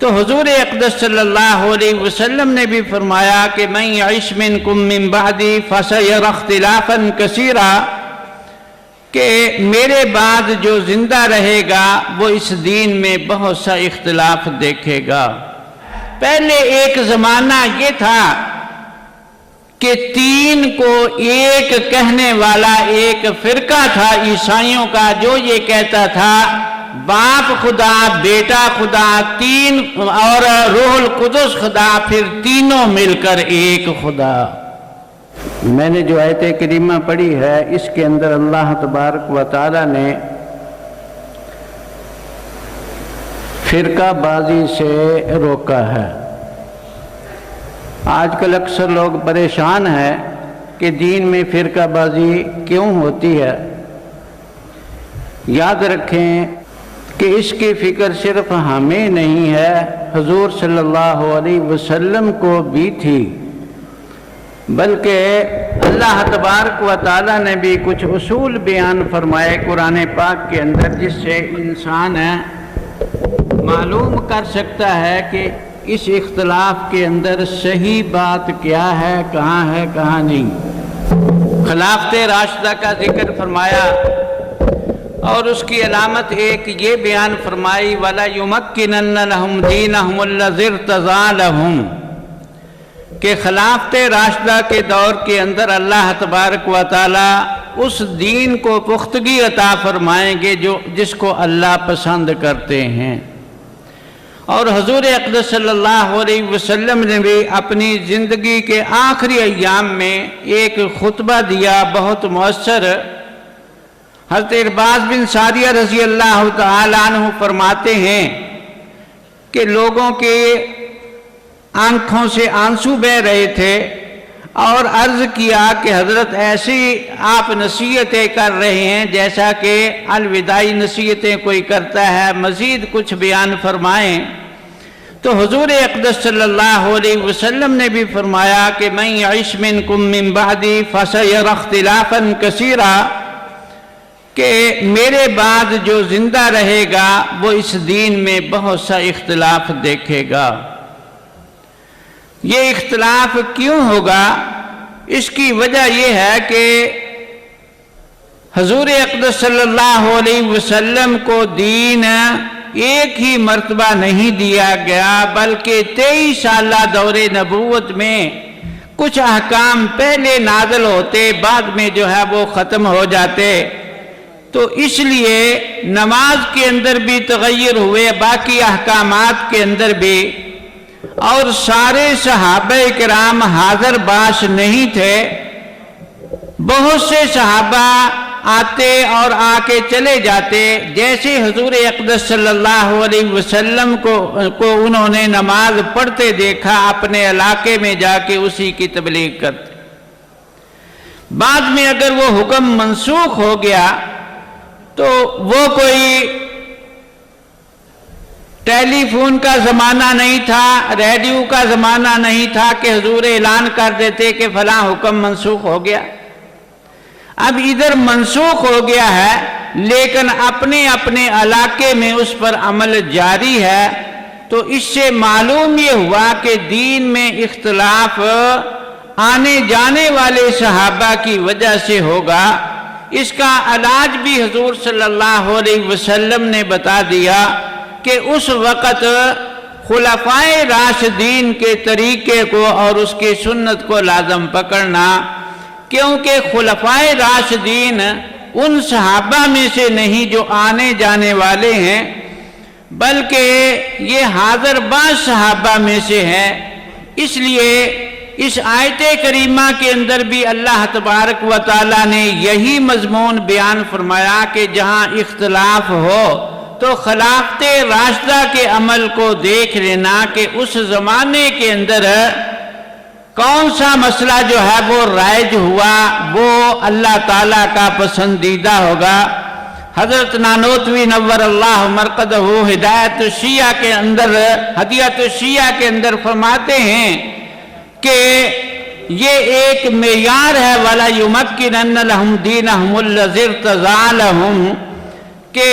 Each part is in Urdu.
تو حضور اقدس صلی اللہ علیہ وسلم نے بھی فرمایا کہ من یعش منکم من بعدی فسیری اختلافا کثیرا، کہ میرے بعد جو زندہ رہے گا وہ اس دین میں بہت سا اختلاف دیکھے گا۔ پہلے ایک زمانہ یہ تھا کہ تین کو ایک کہنے والا ایک فرقہ تھا عیسائیوں کا، جو یہ کہتا تھا باپ خدا، بیٹا خدا، تین اور روح القدس خدا، پھر تینوں مل کر ایک خدا۔ میں نے جو آیت کریمہ پڑھی ہے اس کے اندر اللہ تبارک و تعالی نے فرقہ بازی سے روکا ہے۔ آج کل اکثر لوگ پریشان ہیں کہ دین میں فرقہ بازی کیوں ہوتی ہے۔ یاد رکھیں کہ اس کی فکر صرف ہمیں نہیں ہے، حضور صلی اللہ علیہ وسلم کو بھی تھی، بلکہ اللہ تبارک و تعالی نے بھی کچھ اصول بیان فرمائے قرآن پاک کے اندر، جس سے انسان معلوم کر سکتا ہے کہ اس اختلاف کے اندر صحیح بات کیا ہے، کہاں نہیں۔ خلافت راشدہ کا ذکر فرمایا اور اس کی علامت ایک یہ بیان فرمائی وَلَا يُمَكِّنَنَّ لَهُمْ دِينَهُمُ الَّذِي ارْتَضَىٰ لَهُمْ، کہ خلافت راشدہ کے دور کے اندر اللہ تبارک و تعالی اس دین کو پختگی عطا فرمائیں گے جس کو اللہ پسند کرتے ہیں۔ اور حضور اقدس صلی اللہ علیہ وسلم نے بھی اپنی زندگی کے آخری ایام میں ایک خطبہ دیا بہت مؤثر۔ حضرت ارباز بن ساریہ رضی اللہ تعالیٰ عنہ فرماتے ہیں کہ لوگوں کے آنکھوں سے آنسو بہہ رہے تھے اور عرض کیا کہ حضرت ایسی آپ نصیحتیں کر رہے ہیں جیسا کہ الوداعی نصیحتیں کوئی کرتا ہے، مزید کچھ بیان فرمائیں۔ تو حضور اقدس صلی اللہ علیہ وسلم نے بھی فرمایا کہ من یعش منکم من بعدی فسیری اختلافا کثیرا، کہ میرے بعد جو زندہ رہے گا وہ اس دین میں بہت سا اختلاف دیکھے گا۔ یہ اختلاف کیوں ہوگا؟ اس کی وجہ یہ ہے کہ حضور اقدس صلی اللہ علیہ وسلم کو دین ایک ہی مرتبہ نہیں دیا گیا، بلکہ 23 سالہ دور نبوت میں کچھ احکام پہلے نازل ہوتے، بعد میں جو ہے وہ ختم ہو جاتے۔ تو اس لیے نماز کے اندر بھی تغیر ہوئے، باقی احکامات کے اندر بھی، اور سارے صحابہ کرام حاضر باش نہیں تھے۔ بہت سے صحابہ آتے اور آ کے چلے جاتے، جیسے حضور اقدس صلی اللہ علیہ وسلم کو انہوں نے نماز پڑھتے دیکھا، اپنے علاقے میں جا کے اسی کی تبلیغ کرتے۔ بعد میں اگر وہ حکم منسوخ ہو گیا تو وہ کوئی ٹیلی فون کا زمانہ نہیں تھا، ریڈیو کا زمانہ نہیں تھا کہ حضور اعلان کر دیتے کہ فلاں حکم منسوخ ہو گیا۔ اب ادھر منسوخ ہو گیا ہے لیکن اپنے اپنے علاقے میں اس پر عمل جاری ہے، تو اس سے معلوم یہ ہوا کہ دین میں اختلاف آنے جانے والے صحابہ کی وجہ سے ہوگا۔ اس کا علاج بھی حضور صلی اللہ علیہ وسلم نے بتا دیا کہ اس وقت خلفائے راشدین کے طریقے کو اور اس کی سنت کو لازم پکڑنا، کیونکہ خلفائے راشدین ان صحابہ میں سے نہیں جو آنے جانے والے ہیں، بلکہ یہ حاضر باش صحابہ میں سے ہیں۔ اس لیے اس آیت کریمہ کے اندر بھی اللہ تبارک و تعالیٰ نے یہی مضمون بیان فرمایا کہ جہاں اختلاف ہو تو خلافت راشدہ کے عمل کو دیکھ لینا کہ اس زمانے کے اندر کون سا مسئلہ جو ہے وہ رائج ہوا، وہ اللہ تعالیٰ کا پسندیدہ ہوگا۔ حضرت نانوتوی نور اللہ مرقدہ ہدایت الشیعہ کے اندر، ہدیت الشیعہ کے اندر فرماتے ہیں کہ یہ ایک معیار ہے وَلَا يُمَكِّنَنَّ لَهُمْ دِينَهُمُ الَّذِي ارْتَضَىٰ لَهُمْ، کہ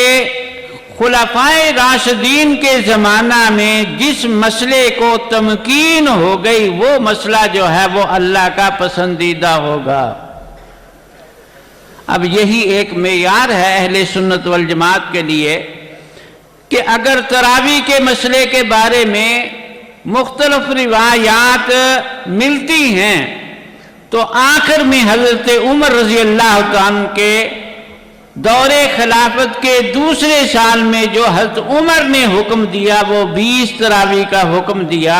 خلفائے راشدین کے زمانہ میں جس مسئلے کو تمکین ہو گئی وہ مسئلہ جو ہے وہ اللہ کا پسندیدہ ہوگا۔ اب یہی ایک معیار ہے اہل سنت والجماعت کے لیے کہ اگر تراویح کے مسئلے کے بارے میں مختلف روایات ملتی ہیں تو آخر میں حضرت عمر رضی اللہ عنہ کے دور خلافت کے دوسرے سال میں جو حضرت عمر نے حکم دیا وہ 20 تراویح کا حکم دیا۔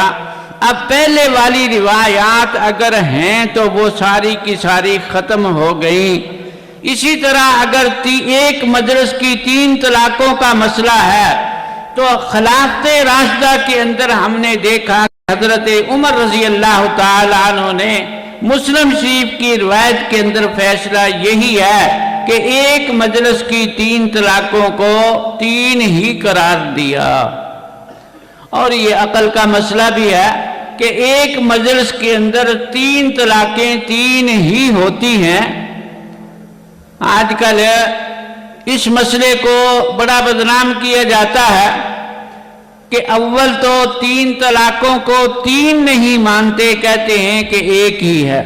اب پہلے والی روایات اگر ہیں تو وہ ساری کی ساری ختم ہو گئیں۔ اسی طرح اگر ایک مجلس کی 3 طلاقوں کا مسئلہ ہے تو خلافت راشدہ کے اندر ہم نے دیکھا کہ حضرت عمر رضی اللہ تعالیٰ عنہ نے مسلم شریف کی روایت کے اندر فیصلہ یہی ہے کہ ایک مجلس کی 3 طلاقوں کو 3 ہی قرار دیا۔ اور یہ عقل کا مسئلہ بھی ہے کہ ایک مجلس کے اندر 3 طلاقیں 3 ہی ہوتی ہیں۔ آج کل اس مسئلے کو بڑا بدنام کیا جاتا ہے کہ اول تو 3 طلاقوں کو 3 نہیں مانتے، کہتے ہیں کہ ایک ہی ہے۔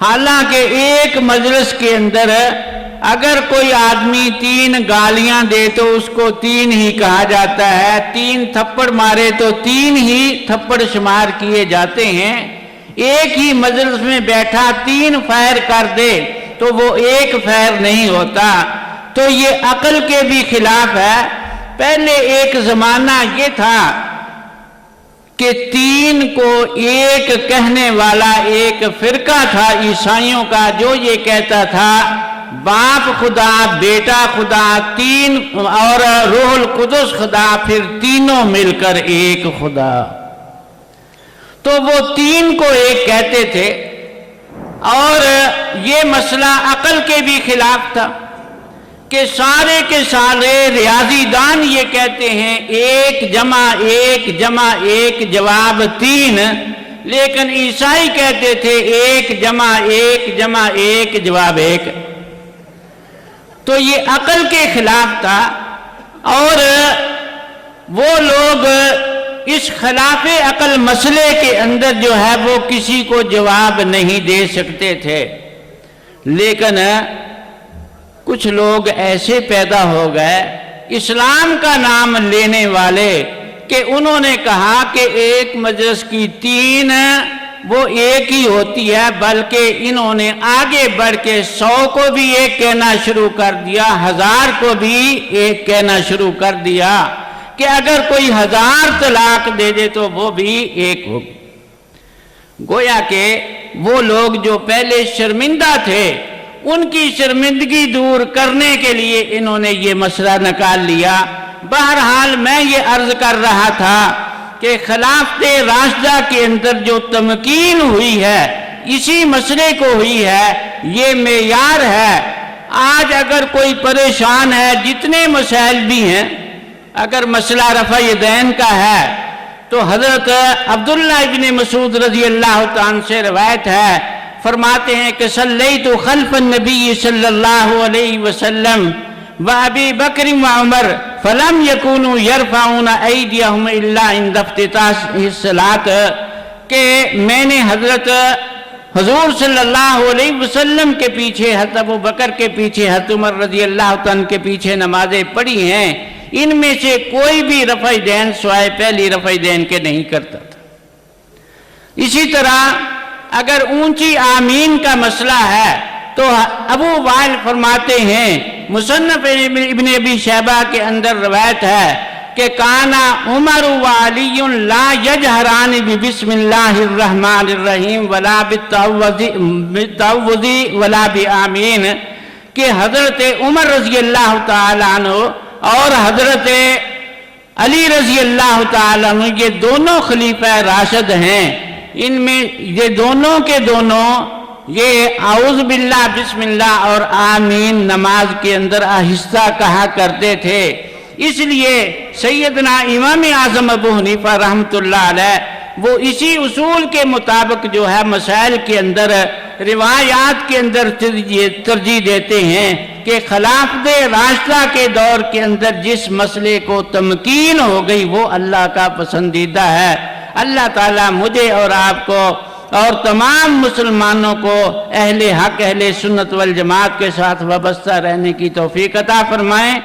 حالانکہ ایک مجلس کے اندر اگر کوئی آدمی 3 گالیاں دے تو اس کو 3 ہی کہا جاتا ہے، 3 تھپڑ مارے تو 3 ہی تھپڑ شمار کیے جاتے ہیں۔ ایک ہی مجلس میں بیٹھا 3 فائر کر دے تو وہ ایک فائر نہیں ہوتا۔ تو یہ عقل کے بھی خلاف ہے۔ پہلے ایک زمانہ یہ تھا کہ 3 کو ایک کہنے والا ایک فرقہ تھا عیسائیوں کا جو یہ کہتا تھا باپ خدا، بیٹا خدا، 3 اور روح القدس خدا، پھر تینوں مل کر ایک خدا۔ تو وہ 3 کو ایک کہتے تھے اور یہ مسئلہ عقل کے بھی خلاف تھا کہ سارے کے سارے ریاضی دان یہ کہتے ہیں 1 جمع 1 جمع 1 جواب 3، لیکن عیسائی کہتے تھے 1 جمع 1 جمع 1 جواب 1۔ تو یہ عقل کے خلاف تھا اور وہ لوگ اس خلاف عقل مسئلے کے اندر جو ہے وہ کسی کو جواب نہیں دے سکتے تھے۔ لیکن کچھ لوگ ایسے پیدا ہو گئے اسلام کا نام لینے والے کہ انہوں نے کہا کہ ایک مجلس کی 3 وہ ایک ہی ہوتی ہے، بلکہ انہوں نے آگے بڑھ کے 100 کو بھی ایک کہنا شروع کر دیا، 1000 کو بھی ایک کہنا شروع کر دیا کہ اگر کوئی 1000 طلاق دے دے تو وہ بھی ایک ہوگی۔ گویا کہ وہ لوگ جو پہلے شرمندہ تھے ان کی شرمندگی دور کرنے کے لیے انہوں نے یہ مسئلہ نکال لیا۔ بہرحال میں یہ عرض کر رہا تھا کہ خلافت راشدہ کے اندر جو تمکین ہوئی ہے اسی مسئلے کو ہوئی ہے، یہ معیار ہے۔ آج اگر کوئی پریشان ہے، جتنے مسائل بھی ہیں، اگر مسئلہ رفع یدین کا ہے تو حضرت عبداللہ ابن مسعود رضی اللہ عنہ سے روایت ہے، فرماتے ہیں کہ صلیت خلف النبی صلی اللہ علیہ وسلم وابی بکر وعمر فلم یکونوا یرفعون ایدیہم الا عند افتتاح الصلاۃ، کہ میں نے حضرت حضور صلی اللہ علیہ وسلم کے پیچھے، حضرت ابو بکر کے پیچھے، حضرت عمر رضی اللہ عنہ کے پیچھے نمازیں پڑھی ہیں، ان میں سے کوئی بھی رفع دین سوائے پہلی رفع دین کے نہیں کرتا تھا۔ اسی طرح اگر اونچی آمین کا مسئلہ ہے تو ابو وائل فرماتے ہیں، مصنف ابن ابی شیبہ کے اندر روایت ہے کہ کانا عمر و علی لا یجہران بسم اللہ الرحمن الرحیم ولا بالتعوذ ولا بآمین، کہ حضرت عمر رضی اللہ تعالیٰ عنہ اور حضرت علی رضی اللہ تعالیٰ عنہ یہ دونوں خلیفہ راشد ہیں، ان میں یہ دونوں کے دونوں یہ اعوذ باللہ بسم اللہ اور آمین نماز کے اندر آہستہ کہا کرتے تھے۔ اس لیے سیدنا امام اعظم ابو حنیفہ رحمۃ اللہ علیہ وہ اسی اصول کے مطابق جو ہے مسائل کے اندر روایات کے اندر ترجیح دیتے ہیں کہ خلافت راشدہ کے دور کے اندر جس مسئلے کو تمکین ہو گئی وہ اللہ کا پسندیدہ ہے۔ اللہ تعالیٰ مجھے اور آپ کو اور تمام مسلمانوں کو اہل حق اہل سنت والجماعت کے ساتھ وابستہ رہنے کی توفیق عطا فرمائیں۔